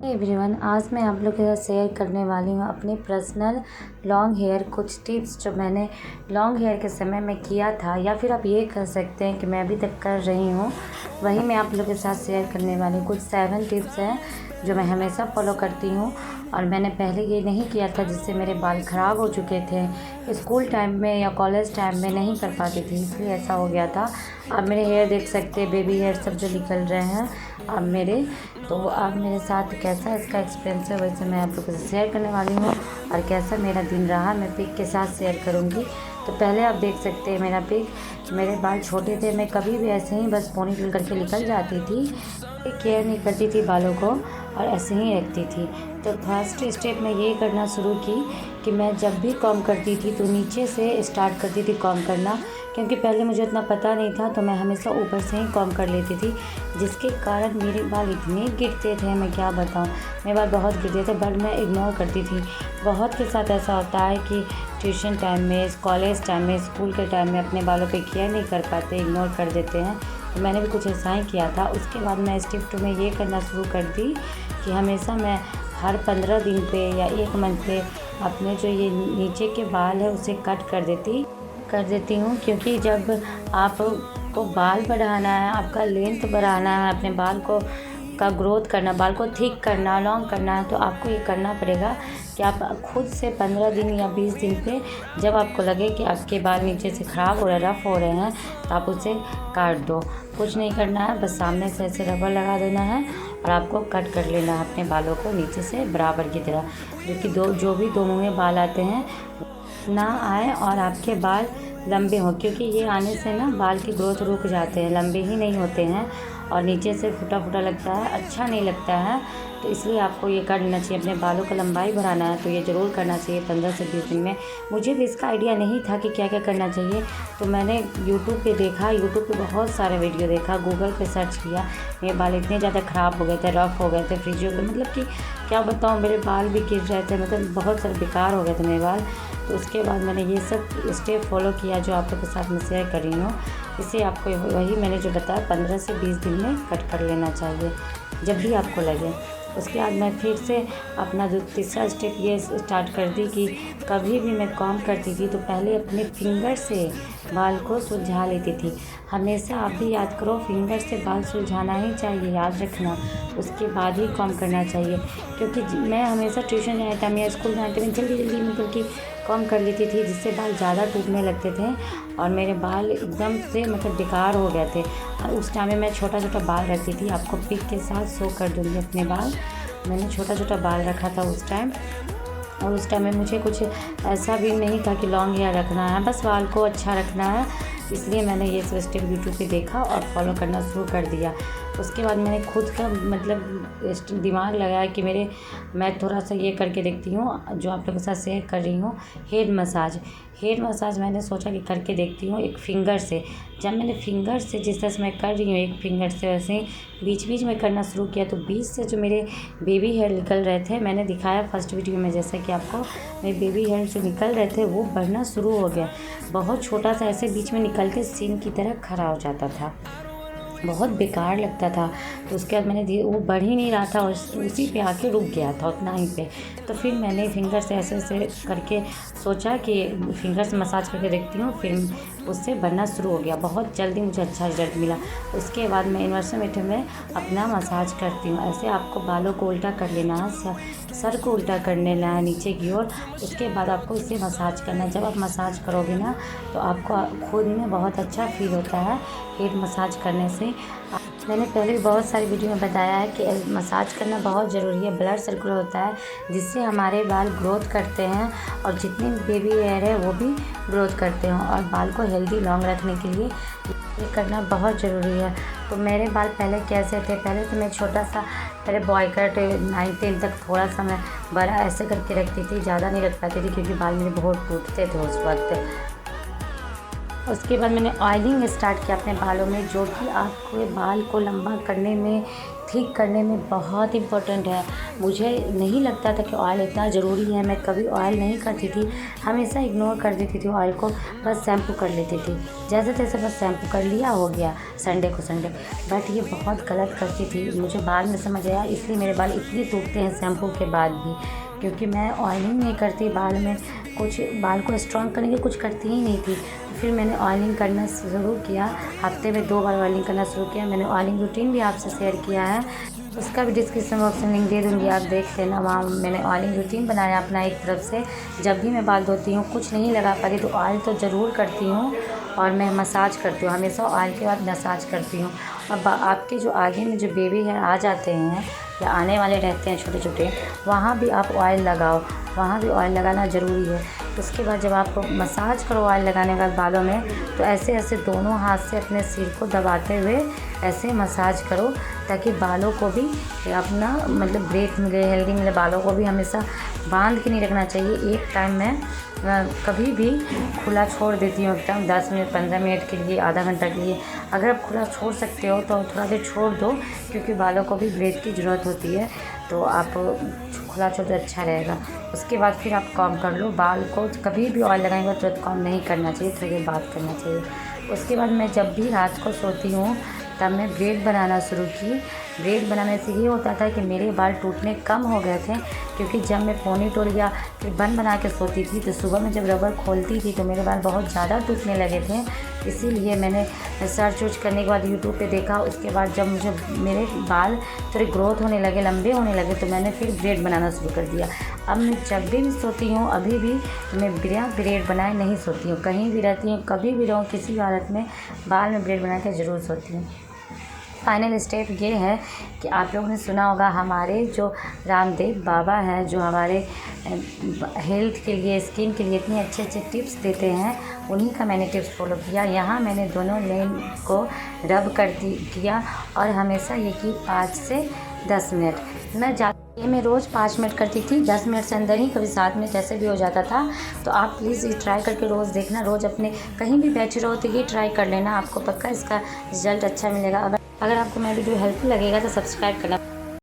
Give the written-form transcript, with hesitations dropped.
Everyone, आज मैं आप लोग के साथ शेयर करने वाली हूँ अपने पर्सनल लॉन्ग हेयर कुछ टिप्स जो मैंने लॉन्ग हेयर के समय में किया था, या फिर आप ये कह सकते हैं कि मैं अभी तक कर रही हूँ। वही मैं आप लोग के साथ शेयर करने वाली हूँ। कुछ 7 टिप्स हैं जो मैं हमेशा फॉलो करती हूँ और मैंने पहले ये नहीं किया था, जिससे मेरे बाल ख़राब हो चुके थे। स्कूल टाइम में या कॉलेज टाइम में नहीं कर पाती थी, इसलिए ऐसा हो गया था। अब मेरे हेयर देख सकते हैं, बेबी हेयर सब जो निकल रहे हैं अब मेरे। तो अब मेरे साथ कैसा इसका एक्सपीरियंस है वैसे मैं आप लोगों से शेयर करने वाली हूँ, और कैसा मेरा दिन रहा मैं पिक के साथ शेयर करूँगी। तो पहले आप देख सकते हैं मेरा पिक। मेरे बाल छोटे थे, मैं कभी भी ऐसे ही बस पोनीटेल करके निकल जाती थी, केयर नहीं करती थी बालों को और ऐसे ही रखती थी। तो फर्स्ट स्टेप मैं ये करना शुरू की कि मैं जब भी कॉम्ब करती थी तो नीचे से स्टार्ट करती थी कॉम्ब करना, क्योंकि पहले मुझे इतना पता नहीं था। तो मैं हमेशा ऊपर से ही कॉम्ब कर लेती थी, जिसके कारण मेरे बाल इतने गिरते थे, मैं क्या बताऊँ। मेरे बाल बहुत गिरते थे, बट मैं इग्नोर करती थी। बहुत के साथ ऐसा होता है कि ट्यूशन टाइम में, कॉलेज टाइम में, स्कूल के टाइम में अपने बालों पे केयर नहीं कर पाते, इग्नोर कर देते हैं। तो मैंने भी कुछ ऐसा ही किया था। उसके बाद मैं स्टेप 2 में ये करना शुरू कर दी कि हमेशा मैं हर 15 दिन पे या 1 मंथ पे अपने जो ये नीचे के बाल है उसे कट कर देती हूँ। क्योंकि जब आपको बाल बढ़ाना है, आपका लेंथ बढ़ाना है, अपने बाल को का ग्रोथ करना, बाल को थिक करना, लॉन्ग करना है, तो आपको ये करना पड़ेगा कि आप खुद से 15 दिन या 20 दिन पे जब आपको लगे कि आपके बाल नीचे से ख़राब हो रहे हैं, रफ़ हो रहे हैं, तो आप उसे काट दो। कुछ नहीं करना है, बस सामने से ऐसे रबर लगा देना है और आपको कट कर लेना है अपने बालों को नीचे से बराबर की तरह, जो भी दो मुँह में बाल आते हैं ना आए और आपके बाल लंबे हों। क्योंकि ये आने से ना बाल की ग्रोथ रुक जाते हैं, लंबे ही नहीं होते हैं और नीचे से फूटा फूटा लगता है, अच्छा नहीं लगता है। तो इसलिए आपको ये कर लेना चाहिए। अपने बालों का लंबाई बढ़ाना है तो ये ज़रूर करना चाहिए 15 से 20 दिन में। मुझे भी इसका आइडिया नहीं था कि क्या क्या करना चाहिए, तो मैंने यूट्यूब पे देखा, यूट्यूब पे बहुत सारे वीडियो देखा, गूगल पे सर्च किया। मेरे बाल इतने ज़्यादा ख़राब हो गए थे, रफ़ हो गए थे, फ्रीज हो गए, मतलब कि क्या बताऊँ, मेरे बाल भी गिर रहे थे, मतलब बहुत सारे बेकार हो गए थे मेरे बाल। तो उसके बाद मैंने ये सब स्टेप फॉलो किया जो आप लोग के साथ मैं शेयर कर रही हूँ। इससे आपको वही मैंने जो बताया 15 से 20 दिन में कट कर लेना चाहिए जब भी आपको लगे। उसके बाद मैं फिर से अपना जो तीसरा स्टेप ये स्टार्ट कर दी कि कभी भी मैं कॉम्ब करती थी तो पहले अपने फिंगर से बाल को सुलझा लेती थी। हमेशा आप भी याद करो, फिंगर से बाल सुलझाना ही चाहिए, याद रखना। उसके बाद ही कॉम्ब करना चाहिए। क्योंकि मैं हमेशा ट्यूशन जाने टाइम या स्कूल जाने टाइम जल्दी मतलब कि कॉम्ब कर लेती थी, जिससे बाल ज़्यादा टूटने लगते थे और मेरे बाल एकदम से मतलब बेकार हो गए थे। और उस टाइम में मैं छोटा छोटा बाल रखती थी, आपको पिक के साथ शो कर दूँगी अपने बाल। मैंने छोटा छोटा बाल रखा था उस टाइम, और उस टाइम में मुझे कुछ ऐसा भी नहीं था कि लॉन्ग हेयर रखना है, बस बाल को अच्छा रखना है। इसलिए मैंने ये सब स्टेप यूट्यूब पे देखा और फॉलो करना शुरू कर दिया। उसके बाद मैंने खुद का मतलब दिमाग लगाया कि मैं थोड़ा सा ये करके देखती हूँ जो आप लोगों के साथ शेयर कर रही हूँ। हेड मसाज मैंने सोचा कि करके देखती हूँ एक फिंगर से। जब मैंने फिंगर से जिस तरह से मैं कर रही हूँ एक फिंगर से, वैसे ही बीच बीच में करना शुरू किया तो बीच से जो मेरे बेबी हेयर निकल रहे थे, मैंने दिखाया फर्स्ट वीडियो में जैसा कि आपको, मेरे बेबी हेयर जो निकल रहे थे वो बढ़ना शुरू हो गया। बहुत छोटा सा ऐसे बीच में निकल के सीन की तरह खड़ा हो जाता था, बहुत बेकार लगता था। तो उसके बाद मैंने वो बढ़ ही नहीं रहा था और उसी पे आके रुक गया था उतना ही पे। तो फिर मैंने फिंगर से ऐसे ऐसे करके सोचा कि फिंगर से मसाज करके देखती हूँ, फिर उससे बढ़ना शुरू हो गया। बहुत जल्दी मुझे अच्छा रिजल्ट मिला। उसके बाद मैं इन्वर्सन मेथड में अपना मसाज करती हूँ। ऐसे आपको बालों को उल्टा कर लेना है, सर को उल्टा कर लेना है नीचे की ओर। उसके बाद आपको इसे मसाज करना है। जब आप मसाज करोगे ना तो आपको खुद में बहुत अच्छा फील होता है हेड मसाज करने से। मैंने पहले भी बहुत सारी वीडियो में बताया है कि मसाज करना बहुत ज़रूरी है। ब्लड सर्कुलेट होता है जिससे हमारे बाल ग्रोथ करते हैं, और जितने बेबी हेयर है वो भी ग्रोथ करते हैं, और बाल को हेल्दी लॉन्ग रखने के लिए ये करना बहुत ज़रूरी है। तो मेरे बाल पहले कैसे थे, पहले तो मैं छोटा सा पहले बॉय कट 9-10 तक थोड़ा सा मैं बड़ा ऐसे करके रखती थी, ज़्यादा नहीं रख पाती थी क्योंकि बाल मेरे बहुत टूटते थे उस वक्त। उसके बाद मैंने ऑयलिंग स्टार्ट किया अपने बालों में, जो कि आपको बाल को लंबा करने में ठीक करने में बहुत इम्पोर्टेंट है। मुझे नहीं लगता था कि ऑयल इतना ज़रूरी है, मैं कभी ऑयल नहीं करती थी, हमेशा इग्नोर कर देती थी ऑयल को, बस शैम्पू कर लेती थी। जैसे तैसे बस शैम्पू कर लिया, हो गया संडे को संडे। बट ये बहुत गलत करती थी, मुझे बाद में समझ आया, इसलिए मेरे बाल इतने टूटते हैं शैम्पू के बाद भी, क्योंकि मैं ऑयलिंग नहीं करती, बाल में कुछ बाल को स्ट्रॉन्ग करने के कुछ करती ही नहीं थी। फिर मैंने ऑयलिंग करना शुरू किया, हफ्ते में 2 बार ऑयलिंग करना शुरू किया। मैंने ऑयलिंग रूटीन भी आपसे शेयर किया है, उसका भी डिस्क्रिप्शन बॉक्स में लिंक दे दूँगी, आप देख लेना। वहाँ मैंने ऑयलिंग रूटीन बनाया अपना एक तरफ से। जब भी मैं बाल धोती हूँ, कुछ नहीं लगा पाती तो ऑयल तो ज़रूर करती हूँ, और मैं मसाज करती हूँ, हमेशा ऑयल के बाद मसाज करती हूँ। अब आपके जो आगे में जो बेबी है आ जाते हैं या आने वाले रहते हैं छोटे छोटे, वहाँ भी आप ऑयल लगाओ, वहाँ भी ऑयल लगाना ज़रूरी है। उसके बाद जब आप मसाज करो ऑयल लगाने के बाद बालों में, तो ऐसे ऐसे दोनों हाथ से अपने सिर को दबाते हुए ऐसे मसाज करो, ताकि बालों को भी अपना मतलब ब्रेथ मिले, हेल्दी मिले। बालों को भी हमेशा बांध के नहीं रखना चाहिए। एक टाइम में कभी भी खुला छोड़ देती हूँ, एकदम 10 मिनट 15 मिनट के लिए, आधा घंटा के लिए। अगर आप खुला छोड़ सकते हो तो थोड़ा देर छोड़ दो, क्योंकि बालों को भी ब्रेथ की ज़रूरत होती है, तो आप खुला छोड़ दो, अच्छा रहेगा। उसके बाद फिर आप कॉम कर लो। बाल को कभी भी ऑयल लगाएंगे तुरंत कॉम नहीं करना चाहिए, थोड़ी देर बात करना चाहिए। उसके बाद मैं जब भी रात को सोती हूँ, तब मैं ब्रेड बनाना शुरू की। ब्रेड बनाने से ये होता था कि मेरे बाल टूटने कम हो गए थे, क्योंकि जब मैं पोनीटेल या फिर बन बना के सोती थी, तो सुबह में जब रबर खोलती थी तो मेरे बाल बहुत ज़्यादा टूटने लगे थे। इसीलिए मैंने सर्च वर्च करने के बाद यूट्यूब पे देखा। उसके बाद जब मुझे मेरे बाल थोड़े ग्रोथ होने लगे, लंबे होने लगे, तो मैंने फिर ब्रेड बनाना शुरू कर दिया। अब मैं जब भी सोती हूँ, अभी भी मैं बिना ब्रेड बनाए नहीं सोती हूँ। कहीं भी रहती हूँ, कभी भी रहूँ, किसी भी हालत में बाल में ब्रेड बना के ज़रूर सोती हूँ। फाइनल स्टेप ये है कि आप लोगों ने सुना होगा, हमारे जो रामदेव बाबा हैं, जो हमारे हेल्थ के लिए, स्किन के लिए इतने अच्छे अच्छे टिप्स देते हैं, उन्हीं का मैंने टिप्स फॉलो किया। यहाँ मैंने दोनों लेन को रब किया, और हमेशा ये की 5 से 10 मिनट। ये मैं रोज़ 5 मिनट करती थी, 10 मिनट से अंदर ही, कभी 7 मिनट ऐसे भी हो जाता था। तो आप प्लीज़ ये ट्राई करके रोज़ देखना। रोज़ अपने कहीं भी बैठे रहो तो ये ट्राई कर लेना, आपको पक्का इसका रिज़ल्ट अच्छा मिलेगा। अगर आपको मेरा वीडियो हेल्पफुल लगेगा तो सब्सक्राइब करना।